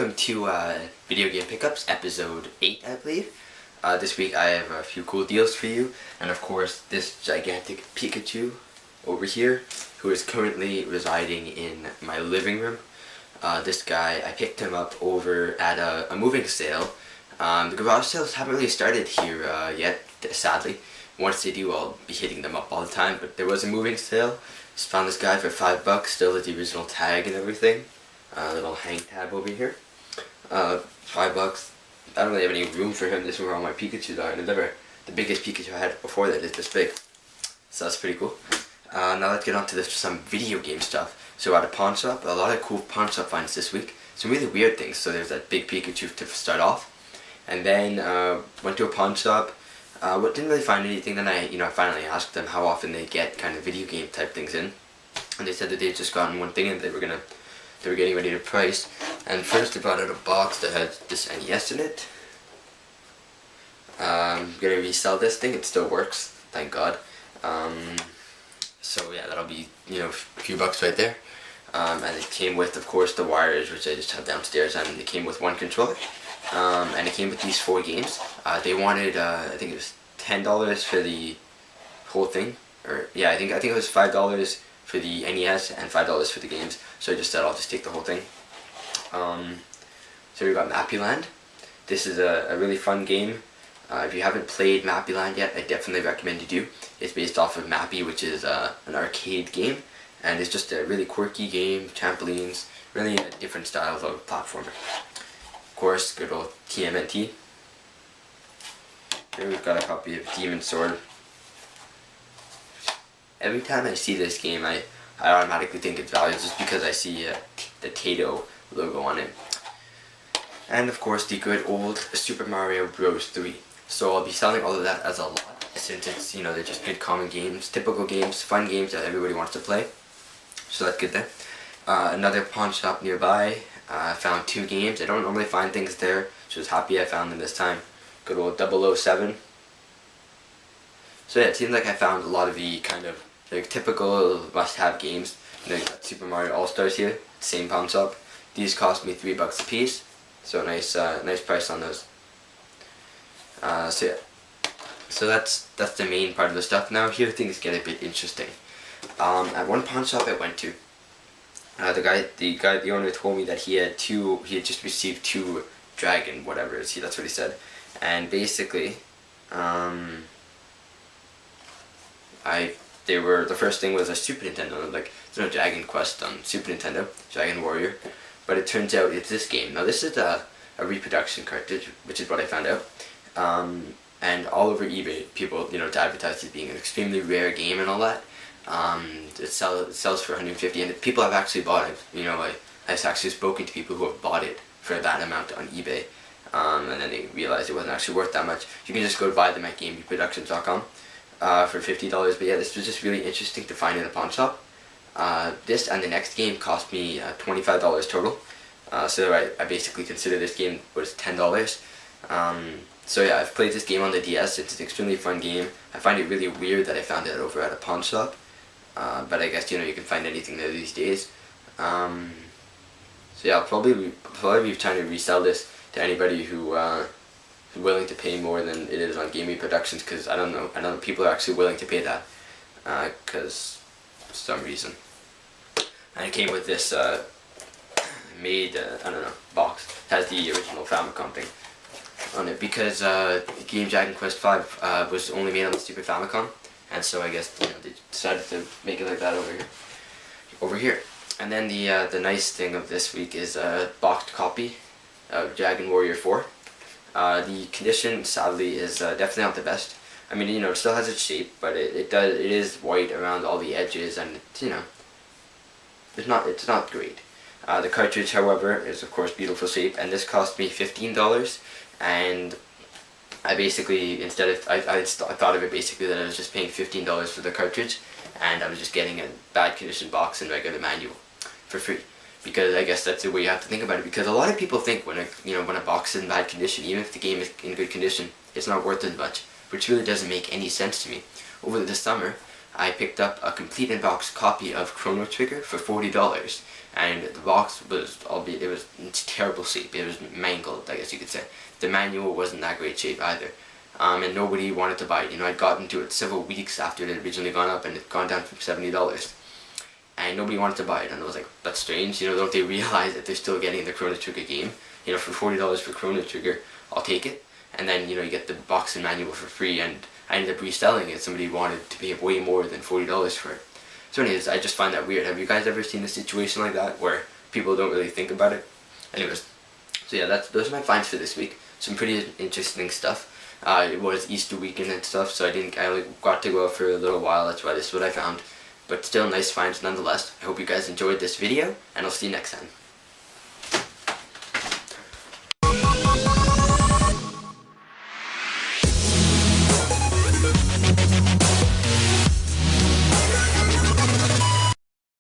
welcome to Video Game Pickups, episode 8, I believe. This week I have a few cool deals for you, and of course this gigantic Pikachu over here, who is currently residing in my living room. This guy, I picked him up over at a moving sale. The garage sales haven't really started here yet, sadly. Once they do, I'll be hitting them up all the time, but there was a moving sale. Just found this guy for $5, still with the original tag and everything. Little hang tab over here. $5. I don't really have any room for him. This is where all my Pikachus are, and the biggest Pikachu I had before that is this big. So that's pretty cool. Now let's get on to some video game stuff. So at a pawn shop, a lot of cool pawn shop finds this week. Some really weird things. So there's that big Pikachu to start off, and then went to a pawn shop. Didn't really find anything. Then I finally asked them how often they get kind of video game type things in, and they said that they'd just gotten one thing and they were getting ready to price. And first they brought out a box that had this NES in it. I'm gonna resell this thing. It still works, thank God. So yeah, that'll be a few bucks right there. And it came with, of course, the wires, which I just have downstairs, and it came with one controller. And it came with these 4 games. They wanted, I think it was $10 for the whole thing, or yeah, I think it was $5 for the NES and $5 for the games. So I just said I'll just take the whole thing. So we got Mappyland. This is a really fun game. If you haven't played Mappyland yet, I definitely recommend you do. It's based off of Mappy, which is an arcade game, and it's just a really quirky game. Trampolines, really a different style of platformer. Of course, good old TMNT. Here we've got a copy of Demon Sword. Every time I see this game, I automatically think it's valuable just because I see the Tato logo on it. And of course the good old Super Mario Bros. 3. So I'll be selling all of that as a lot, since it's, they're just good common games, typical games, fun games that everybody wants to play. So that's good there. Another pawn shop nearby. I found 2 games. I don't normally find things there, so I was happy I found them this time. Good old 007. So yeah, it seems like I found a lot of the kind of typical must-have games. You got Super Mario All-Stars here, same pawn shop. These cost me $3 a piece, so nice price on those. So yeah, so that's the main part of the stuff. Now here things get a bit interesting. At one pawn shop I went to, the owner told me that he had just received 2 dragon whatever it is. That's what he said, and basically, the first thing was a Super Nintendo. Like, there's no Dragon Quest on Super Nintendo, Dragon Warrior, but it turns out it's this game. Now this is a reproduction cartridge, which is what I found out. And all over eBay, people advertise it being an extremely rare game and all that. It sells for $150, and people have actually bought it. I've actually spoken to people who have bought it for that amount on eBay, and then they realized it wasn't actually worth that much. You can just go buy them at GameReproductions.com. For $50, but yeah, this was just really interesting to find in a pawn shop. This and the next game cost me $25 total, so I basically consider this game was $10. So yeah, I've played this game on the DS. It's an extremely fun game. I find it really weird that I found it over at a pawn shop, but I guess you can find anything there these days. So yeah, I'll probably be trying to resell this to anybody who willing to pay more than it is on Game Reproductions, because I don't know people are actually willing to pay that, because for some reason. And it came with this box. It has the original Famicom thing on it, because game Dragon Quest V was only made on the Super Famicom, and so I guess they decided to make it like that over here. And then the nice thing of this week is a boxed copy of Dragon Warrior 4. The condition, sadly, is definitely not the best. I mean, it still has its shape, but it is white around all the edges, and it's not great. The cartridge, however, is of course beautiful shape, and this cost me $15. And I basically, I thought of it basically that I was just paying $15 for the cartridge, and I was just getting a bad condition box and regular manual for free. Because I guess that's the way you have to think about it. Because a lot of people think when a box is in bad condition, even if the game is in good condition, it's not worth as much, which really doesn't make any sense to me. Over the summer, I picked up a complete in-box copy of Chrono Trigger for $40, and the box was, albeit it was in terrible shape. It was mangled, I guess you could say. The manual wasn't that great shape either. And nobody wanted to buy it. You know, I'd gotten to it several weeks after it had originally gone up, and it had gone down from $70. And nobody wanted to buy it, and I was like, that's strange. You know, don't they realize that they're still getting the Chrono Trigger game? You know, for $40 for Chrono Trigger, I'll take it. And then, you know, you get the box and manual for free, and I ended up reselling it. Somebody wanted to pay way more than $40 for it. So anyways, I just find that weird. Have you guys ever seen a situation like that where people don't really think about it? Anyways, so yeah, those are my finds for this week. Some pretty interesting stuff. It was Easter weekend and stuff, so I only got to go out for a little while. That's why this is what I found. But still nice finds nonetheless. I hope you guys enjoyed this video, and I'll see you next time.